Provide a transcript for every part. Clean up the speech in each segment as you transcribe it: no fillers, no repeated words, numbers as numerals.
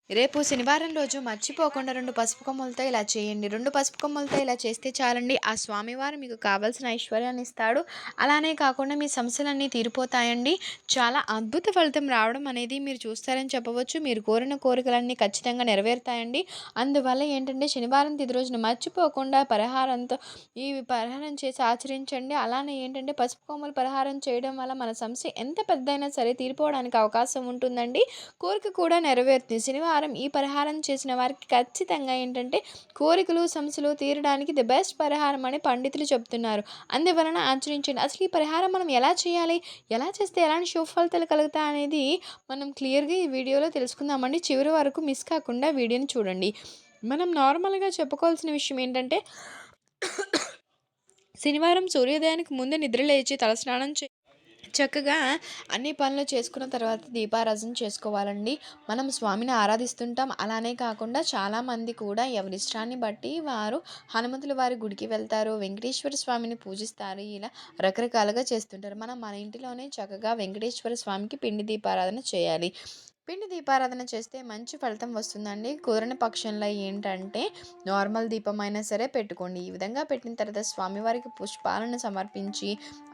రేపు శనివారం రోజు మర్చిపోకుండా 2 పసుపు కొమ్ములతో ఇలా చేయండి. 2 పసుపు కొమ్ములతో ఇలా చేస్తే చాలండి. ఆ స్వామివారు మీకు కావాల్సిన ఐశ్వర్యాన్ని ఇస్తాడు. అలానే కాకుండా మీ సమస్యలన్నీ తీరిపోతాయండి. చాలా అద్భుత ఫలితం రావడం అనేది మీరు చూస్తారని చెప్పవచ్చు. మీరు కోరిన కోరికలన్నీ ఖచ్చితంగా నెరవేరుతాయండి. అందువల్ల ఏంటంటే శనివారం తిథి రోజున మర్చిపోకుండా ఈ పరిహారం చేసి ఆచరించండి. అలానే ఏంటంటే పసుపు కొమ్ములు పరిహారం చేయడం వల్ల మన సమస్య ఎంత పెద్దదైనా సరే తీరిపోవడానికి అవకాశం ఉంటుందండి. కోరిక కూడా నెరవేరుతుంది. శనివారం ఈ పరిహారం చేసిన వారికి ఖచ్చితంగా ఏంటంటే కోరికలు, సమస్యలు తీరడానికి ది బెస్ట్ పరిహారం అని పండితులు చెప్తున్నారు. అందువలన ఆచరించండి. అసలు ఈ పరిహారం మనం ఎలా చేయాలి? ఎలా చేస్తే ఎలాంటి శుభ ఫలితాలు కలుగుతాయనేది మనం క్లియర్‌గా ఈ వీడియోలో తెలుసుకుందామండి. చివరి వరకు మిస్ కాకుండా వీడియోని చూడండి. మనం నార్మల్‌గా చెప్పుకోవాల్సిన విషయం ఏంటంటే శనివారం సూర్యోదయానికి ముందు నిద్ర లేచి తలస్నానం చక్కగా అన్ని పనులు చేసుకున్న తర్వాత దీపారాధన చేసుకోవాలండి. మనం స్వామిని ఆరాధిస్తుంటాం. అలానే కాకుండా చాలామంది కూడా ఎవరి ఇష్టాన్ని బట్టి వారు హనుమంతుల వారి గుడికి వెళ్తారు. వెంకటేశ్వర స్వామిని పూజిస్తారు. ఇలా రకరకాలుగా చేస్తుంటారు. మనం మన ఇంటిలోనే చక్కగా వెంకటేశ్వర స్వామికి పిండి దీపారాధన చేయాలి. పిండి దీపారాధన చేస్తే మంచి ఫలితం వస్తుందండి. కుదరని పక్షంలో ఏంటంటే నార్మల్ దీపమైనా సరే పెట్టుకోండి. ఈ విధంగా పెట్టిన తర్వాత స్వామివారికి పుష్పాలను సమర్పించి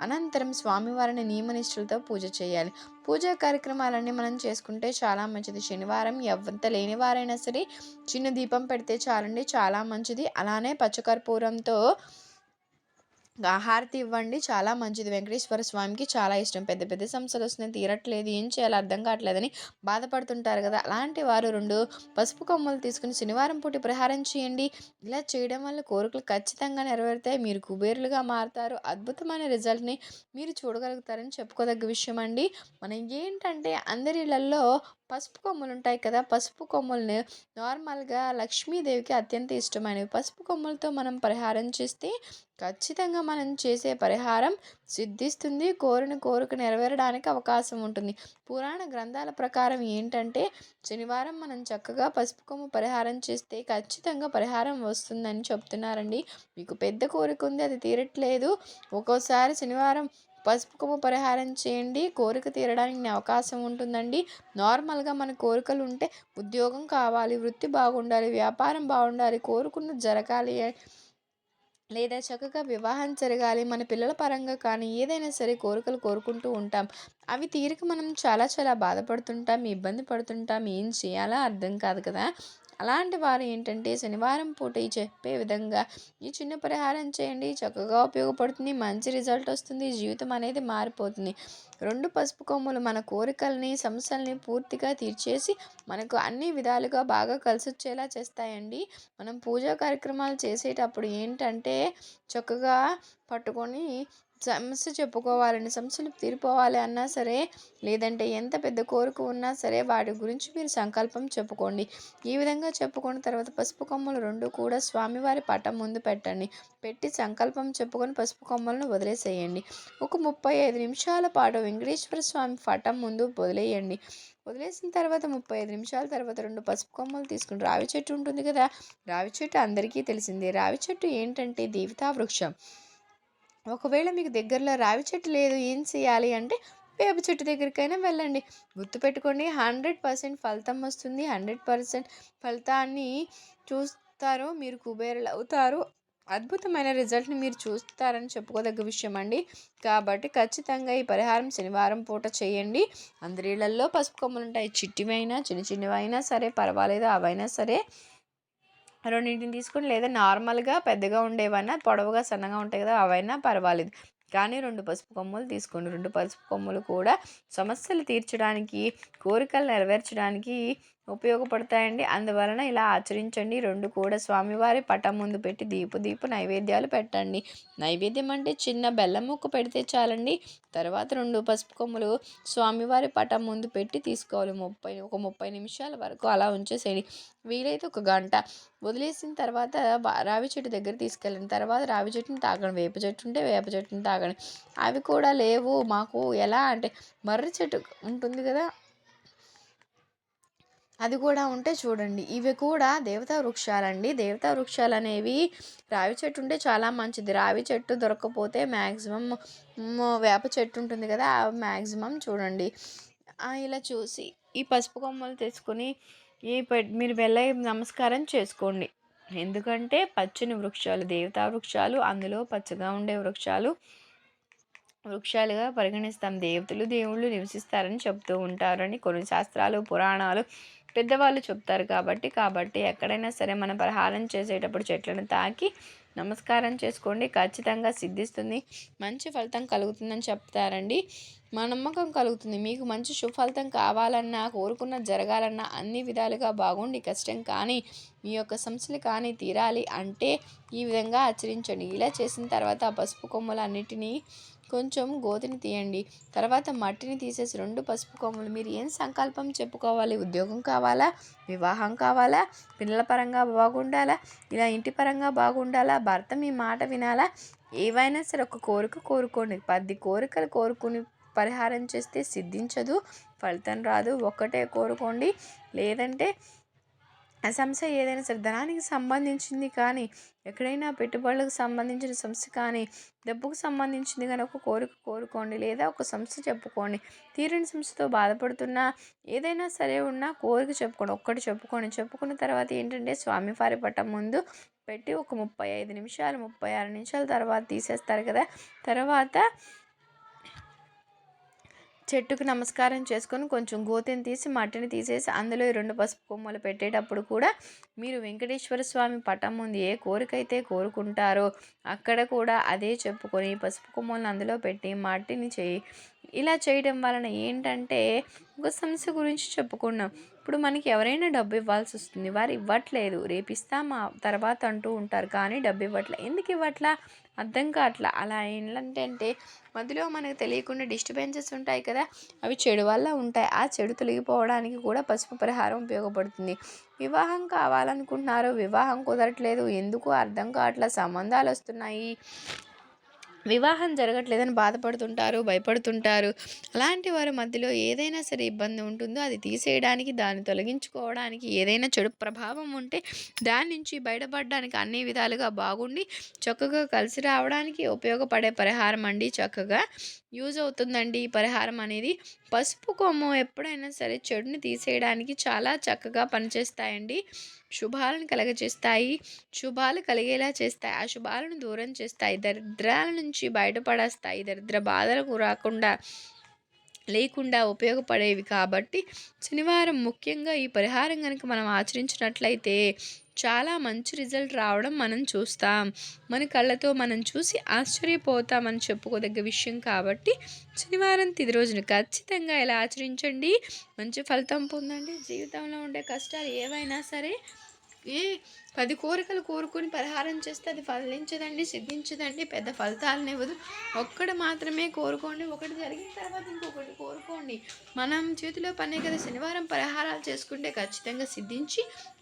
అనంతరం స్వామివారిని నియమనిష్టలతో పూజ చేయాలి. పూజా కార్యక్రమాలన్నీ మనం చేసుకుంటే చాలా మంచిది. శనివారం ఎంత లేని వారైనా సరే చిన్న దీపం పెడితే చాలండి, చాలా మంచిది. అలానే పచ్చకర్పూరంతో హారతి ఇవ్వండి, చాలా మంచిది. వెంకటేశ్వర స్వామికి చాలా ఇష్టం. పెద్ద పెద్ద సమస్యలు వస్తున్నాయి, తీరట్లేదు, ఏం చేయాలో అర్థం కావట్లేదని బాధపడుతుంటారు కదా, అలాంటి వారు 2 పసుపు కొమ్మలు తీసుకుని శనివారం పూట ప్రహారం చేయండి. ఇలా చేయడం వల్ల కోరికలు ఖచ్చితంగా నెరవేరుతాయి. మీరు కుబేరులుగా మారుతారు. అద్భుతమైన రిజల్ట్ని మీరు చూడగలుగుతారని చెప్పుకోదగ్గ విషయం అండి. మనం ఏంటంటే అందరి ఇళ్లల్లో పసుపు కొమ్ములు ఉంటాయి కదా, పసుపు కొమ్ముల్ని నార్మల్గా లక్ష్మీదేవికి అత్యంత ఇష్టమైనవి. పసుపు కొమ్ములతో మనం పరిహారం చేస్తే ఖచ్చితంగా మనం చేసే పరిహారం సిద్ధిస్తుంది. కోరిన కోరిక నెరవేరడానికి అవకాశం ఉంటుంది. పురాణ గ్రంథాల ప్రకారం ఏంటంటే శనివారం మనం చక్కగా పసుపు కొమ్ము పరిహారం చేస్తే ఖచ్చితంగా పరిహారం వస్తుందని చెప్తున్నారండి. మీకు పెద్ద కోరిక ఉంది, అది తీరట్లేదు, ఒక్కోసారి శనివారం పసుపు కొమ్ము పరిహారం చేయండి, కోరిక తీరడానికి అవకాశం ఉంటుందండి. నార్మల్గా మన కోరికలు ఉంటే ఉద్యోగం కావాలి, వృత్తి బాగుండాలి, వ్యాపారం బాగుండాలి, కోరుకున్నది జరగాలి, లేదా చక్కగా వివాహం జరగాలి, మన పిల్లల పరంగా కానీ ఏదైనా సరే కోరికలు కోరుకుంటూ ఉంటాం. అవి తీరిక మనం చాలా చాలా బాధపడుతుంటాం, ఇబ్బంది పడుతుంటాం, ఏం చేయాలో అర్థం కాదు కదా. అలాంటి వారు ఏంటంటే శనివారం పూట ఈ చెప్పే విధంగా ఈ చిన్న పరిహారం చేయండి, చక్కగా ఉపయోగపడుతుంది, మంచి రిజల్ట్ వస్తుంది, జీవితం అనేది మారిపోతుంది. 2 పసుపు కొమ్ములు మన కోరికల్ని, సమస్యల్ని పూర్తిగా తీర్చేసి మనకు అన్ని విధాలుగా బాగా కలిసొచ్చేలా చేస్తాయండి. మనం పూజా కార్యక్రమాలు చేసేటప్పుడు ఏంటంటే చక్కగా పట్టుకొని సమస్య చెప్పుకోవాలండి. సమస్యలు తీరిపోవాలి అన్నా సరే, లేదంటే ఎంత పెద్ద కోరిక ఉన్నా సరే వాటి గురించి మీరు సంకల్పం చెప్పుకోండి. ఈ విధంగా చెప్పుకున్న తర్వాత పసుపు కొమ్మలు 2 కూడా స్వామివారి పటం ముందు పెట్టండి. పెట్టి సంకల్పం చెప్పుకొని పసుపు కొమ్మలను వదిలేసేయండి. ఒక 35 నిమిషాల పాటు వెంకటేశ్వర స్వామి పటం ముందు వదిలేయండి. వదిలేసిన తర్వాత 35 నిమిషాల తర్వాత 2 పసుపు కొమ్మలు తీసుకుని రావి చెట్టు ఉంటుంది కదా, రావి చెట్టు అందరికీ తెలిసిందే. రావి చెట్టు ఏంటంటే దేవతా వృక్షం. ఒకవేళ మీకు దగ్గరలో రావి చెట్టు లేదు, ఏం చేయాలి అంటే వేప చెట్టు దగ్గరికైనా వెళ్ళండి. గుర్తుపెట్టుకోండి, 100% ఫలితం వస్తుంది. 100% ఫలితాన్ని చూస్తారు. మీరు కుబేరులు అవుతారు. అద్భుతమైన రిజల్ట్ని మీరు చూస్తారని చెప్పుకోదగ్గ విషయం అండి. కాబట్టి ఖచ్చితంగా ఈ పరిహారం శనివారం పూట చేయండి. అందరి ఇళ్లల్లో పసుపు కొమ్మలు ఉంటాయి. చిట్టివైనా చిన్న చిన్నవైనా సరే పర్వాలేదు, అవైనా సరే రెండింటిని తీసుకొని, లేదా నార్మల్గా పెద్దగా ఉండేవైనా పొడవుగా సన్నగా ఉంటాయి కదా, అవైనా పర్వాలేదు, కానీ 2 పసుపు కొమ్ములు తీసుకోండి. 2 పసుపు కొమ్ములు కూడా సమస్యలు తీర్చడానికి, కోరికలు నెరవేర్చడానికి ఉపయోగపడతాయండి. అందువలన ఇలా ఆచరించండి. 2 కూడా స్వామివారి పటం ముందు పెట్టి దీపు నైవేద్యాలు పెట్టండి. నైవేద్యం అంటే చిన్న బెల్లం ముక్క పెడితే చాలండి. తర్వాత 2 పసుపు కొమ్ములు స్వామివారి పటం ముందు పెట్టి తీసుకోవాలి. ఒక 30 నిమిషాల వరకు అలా ఉంచేసేయండి. వీలైతే ఒక గంట వదిలేసిన తర్వాత రావి చెట్టు దగ్గర తీసుకెళ్ళిన తర్వాత రావి చెట్టుని తాగండి. వేప చెట్టు ఉంటే వేప చెట్టుని తాగండి. అవి కూడా లేవు మాకు, ఎలా అంటే మర్రి చెట్టు ఉంటుంది కదా, అది కూడా ఉంటే చూడండి. ఇవి కూడా దేవతా వృక్షాలండి. దేవతా వృక్షాలు అనేవి రావి చెట్టు ఉంటే చాలా మంచిది. రావి చెట్టు దొరకకపోతే మ్యాక్సిమం వేప చెట్టు ఉంటుంది కదా, మ్యాక్సిమం చూడండి. ఇలా చూసి ఈ పసుపు కొమ్మలు తెచ్చుకొని మీరు వెళ్ళే నమస్కారం చేసుకోండి. ఎందుకంటే పచ్చని వృక్షాలు, దేవతా వృక్షాలు, అందులో పచ్చగా ఉండే వృక్షాలుగా పరిగణిస్తాం. దేవతలు, దేవుళ్ళు నివసిస్తారని చెప్తూ ఉంటారని కొన్ని శాస్త్రాలు, పురాణాలు పెద్దవాళ్ళు చెప్తారు కాబట్టి ఎక్కడైనా సరే మనం పరిహారం చేసేటప్పుడు చెట్లను తాకి నమస్కారం చేసుకోండి. ఖచ్చితంగా సిద్ధిస్తుంది, మంచి ఫలితం కలుగుతుందని చెప్తారండి. మా నమ్మకం కలుగుతుంది. మీకు మంచి సుఫలితం కావాలన్నా, కోరుకున్న జరగాలన్నా, అన్ని విధాలుగా బాగుండి కష్టం కానీ మీ యొక్క సమస్యలు కానీ తీరాలి అంటే ఈ విధంగా ఆచరించండి. ఇలా చేసిన తర్వాత ఆ పసుపు కొమ్మలన్నిటినీ కొంచెం గోతిని తీయండి. తర్వాత మట్టిని తీసేసి 2 పసుపు కొమ్మలు మీరు ఏం సంకల్పం చెప్పుకోవాలి? ఉద్యోగం కావాలా? వివాహం కావాలా? పిల్లల పరంగా బాగుండాలా? ఇలా ఇంటి పరంగా బాగుండాలా? భర్త మీ మాట వినాలా? ఏవైనా సరే ఒక కోరిక కోరుకోండి. 10 కోరికలు కోరుకుని పరిహారం చేస్తే సిద్ధించదు, ఫలితం రాదు. ఒక్కటే కోరుకోండి. లేదంటే ఆ సమస్య ఏదైనా సరే ధనానికి సంబంధించింది కానీ, ఎక్కడైనా పెట్టుబడులకు సంబంధించిన సమస్య కానీ, డబ్బుకు సంబంధించింది కానీ ఒక కోరిక కోరుకోండి. లేదా ఒక సమస్య చెప్పుకోండి. తీరని సమస్యతో బాధపడుతున్నా ఏదైనా సరే ఉన్నా కోరిక చెప్పుకోండి. ఒక్కటి చెప్పుకోండి. చెప్పుకున్న తర్వాత ఏంటంటే స్వామివారి పటం ముందు పెట్టి ఒక 35 నిమిషాలు, 36 నిమిషాల తర్వాత తీసేస్తారు కదా. తర్వాత చెట్టుకు నమస్కారం చేసుకొని కొంచెం గోతిని తీసి మట్టిని తీసేసి అందులో ఈ 2 పసుపు కొమ్మలు పెట్టేటప్పుడు కూడా మీరు వెంకటేశ్వర స్వామి పటం ముందు ఏ కోరిక అయితే కోరుకుంటారో అక్కడ కూడా అదే చెప్పుకొని పసుపు కొమ్మలను అందులో పెట్టి మట్టిని చేయి. ఇలా చేయడం వలన ఏంటంటే ఒక సమస్య గురించి చెప్పుకున్నాం. ఇప్పుడు మనకి ఎవరైనా డబ్బు ఇవ్వాల్సి వస్తుంది, వారు ఇవ్వట్లేదు, రేపు ఇస్తామా తర్వాత అంటూ ఉంటారు, కానీ డబ్బు ఇవ్వట్లే. ఎందుకు ఇవ్వట్లా అర్థం కావట్లా. అలా ఏంటంటే మధ్యలో మనకు తెలియకుండా డిస్టర్బెన్సెస్ ఉంటాయి కదా, అవి చెడు వల్ల ఉంటాయి. ఆ చెడు తొలగిపోవడానికి కూడా పసుపు పరిహారం ఉపయోగపడుతుంది. వివాహం కావాలనుకుంటున్నారు, వివాహం కుదరట్లేదు, ఎందుకు అర్థం కావట్లా, సంబంధాలు వస్తున్నాయి, వివాహం జరగట్లేదని బాధపడుతుంటారు, భయపడుతుంటారు. అలాంటి వారి మధ్యలో ఏదైనా సరే ఇబ్బంది ఉంటుందో అది తీసేయడానికి, దాన్ని తొలగించుకోవడానికి, ఏదైనా చెడు ప్రభావం ఉంటే దాని నుంచి బయటపడడానికి అన్ని విధాలుగా బాగుండి చక్కగా కలిసి రావడానికి ఉపయోగపడే పరిహారం అండి. చక్కగా యూజ్ అవుతుందండి ఈ పరిహారం అనేది. పసుపు కొమ్ము ఎప్పుడైనా సరే చెడుని తీసేయడానికి చాలా చక్కగా పనిచేస్తాయండి. శుభాలను కలగజేస్తాయి, శుభాలు కలిగేలా చేస్తాయి, ఆ శుభాలను దూరం చేస్తాయి, దరిద్రాల నుంచి బయటపడేస్తాయి, దరిద్ర బాధలకు లేకుండా ఉపయోగపడేవి. కాబట్టి శనివారం ముఖ్యంగా ఈ పరిహారం కనుక మనం ఆచరించినట్లయితే చాలా మంచి రిజల్ట్ రావడం మనం చూస్తాం. మన కళ్ళతో మనం చూసి ఆశ్చర్యపోతామని చెప్పుకోదగ్గ విషయం. కాబట్టి శనివారం తిథి రోజున ఖచ్చితంగా ఇలా ఆచరించండి, మంచి ఫలితం పొందండి. జీవితంలో ఉండే కష్టాలు ఏవైనా సరే 10 కోరికలు కోరుకొని పరిహారం చేస్తే అది ఫలించదండి, సిద్ధించదండి, పెద్ద ఫలితాలనివ్వదు. ఒక్కటి మాత్రమే కోరుకోండి, ఒకటి జరిగిన తర్వాత ఇంకొకటి కోరుకోండి. మనం చేతిలో పనే కదా. శనివారం పరిహారాలు చేసుకుంటే ఖచ్చితంగా సిద్ధించి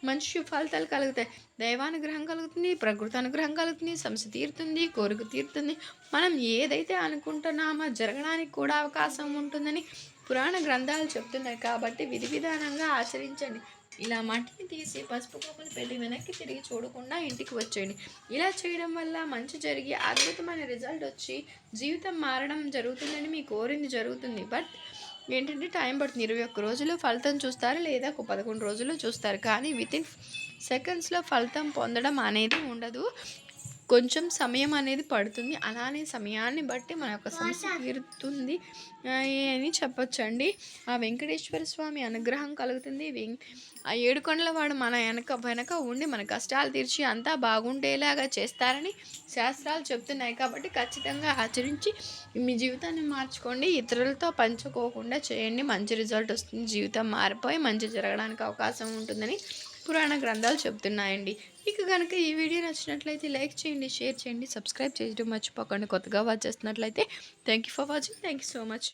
మంచి ఫలితాలు కలుగుతాయి. దైవానుగ్రహం కలుగుతుంది, ప్రకృతి అనుగ్రహం కలుగుతుంది, సమస్య తీరుతుంది, కోరిక తీరుతుంది. మనం ఏదైతే అనుకుంటున్నామో జరగడానికి కూడా అవకాశం ఉంటుందని పురాణ గ్రంథాలు చెప్తున్నాయి. కాబట్టి విధి విధానంగా ఆచరించండి. ఇలా మట్టిని తీసి పసుపు కొమ్మలు పెట్టి వెనక్కి తిరిగి చూడకుండా ఇంటికి వచ్చేయండి. ఇలా చేయడం వల్ల మంచి జరిగి అద్భుతమైన రిజల్ట్ వచ్చి జీవితం మారడం జరుగుతుందని మీకు కోరింది జరుగుతుంది. బట్ ఏంటంటే టైం పడుతుంది. 21 రోజుల్లో ఫలితం చూస్తారు, లేదా ఒక 11 రోజుల్లో చూస్తారు, కానీ వితిన్ సెకండ్స్లో ఫలితం పొందడం అనేది ఉండదు. కొంచెం సమయం అనేది పడుతుంది. అలానే సమయాన్ని బట్టి మన యొక్క సమస్య తీరుతుంది అని చెప్పొచ్చండి. ఆ వెంకటేశ్వర స్వామి అనుగ్రహం కలుగుతుంది. ఆ ఏడుకొండల వాడు మన వెనక ఉండి మన కష్టాలు తీర్చి అంతా బాగుండేలాగా చేస్తారని శాస్త్రాలు చెప్తున్నాయి. కాబట్టి ఖచ్చితంగా ఆచరించి మీ జీవితాన్ని మార్చుకోండి. ఇతరులతో పంచుకోకుండా చేయండి, మంచి రిజల్ట్ వస్తుంది. జీవితం మారిపోయి మంచి జరగడానికి అవకాశం ఉంటుందని పురాణ గ్రంథాలు చెప్తున్నాయండి. మీకు కనుక ఈ వీడియో నచ్చినట్లయితే లైక్ చేయండి, షేర్ చేయండి, సబ్స్క్రైబ్ చేయడం మర్చిపోకండి. కొత్తగా వాచ్ చేస్తున్నట్లయితే thank you for watching. Thank you so much.